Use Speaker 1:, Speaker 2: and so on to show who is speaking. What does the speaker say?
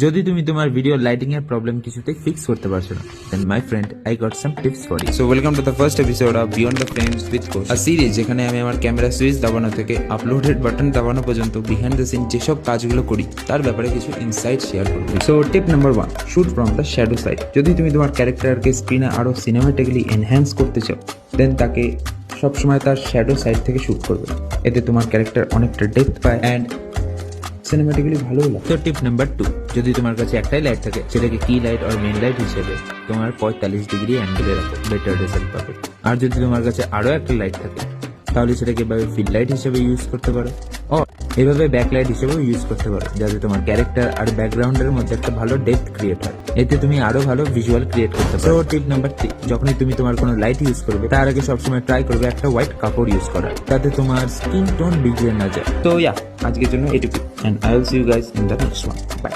Speaker 1: যদি তুমি তোমার ভিডিও লাইটিং এর প্রবলেম কিছুতেই ফিক্স করতে পারছো না, then my friend I got some tips for you.
Speaker 2: So welcome to the first episode of beyond the frames with coach, a series যেখানে আমি আমার ক্যামেরা সুইচ দাবানো থেকে আপলোডেড বাটন দাবানো পর্যন্ত বিহাইন্ড দ্য সিন যেসব কাজগুলো করি তার ব্যাপারে কিছু ইনসাইট শেয়ার করবো। So tip number 1, shoot from the shadow side. যদি তুমি তোমার ক্যারেক্টারকে স্ক্রিনে আরো সিনেমাটিক্যালি এনহ্যান্স করতে চাও, দেন তাকে সবসময় তার শ্যাডো সাইড থেকে শুট করবে। এতে তোমার ক্যারেক্টার অনেকটা ডেপথ পায় অ্যান্ড সিনেমাটিক্যালি ভালোও লাগে।
Speaker 1: তো টিপ নাম্বার 2, যদি তোমার কাছে একটাই লাইট থাকে সেটাকে কি লাইট আর মেন লাইট হিসেবে তোমার 45 ডিগ্রি অ্যাঙ্গেলে রাখো, বেটার রেজাল্ট পাবে। আর যদি তোমার কাছে আরো একটা লাইট থাকে তাহলে সেটাকে এভাবে ফিল লাইট হিসেবে ইউজ করতে পারো, ও এভাবে ব্যাক লাইট হিসেবেও ইউজ করতে পারো, যাতে তোমার ক্যারেক্টার আর ব্যাকগ্রাউন্ডের মধ্যে একটা ভালো ডেপথ ক্রিয়েট হয়। এতে তুমি আরো ভালো ভিজুয়াল ক্রিয়েট করতে পারো। তো টিপ নাম্বার 3, যখনই তুমি তোমার কোনো লাইট ইউজ করবে তার আগে সবসময় ট্রাই করবে একটা হোয়াইট কাপড় ইউজ করার, যাতে তোমার স্কিন টোন বিগড়ে না যায়।
Speaker 2: তো আজকের জন্য এটুকু, and I will see you guys in the next one. By.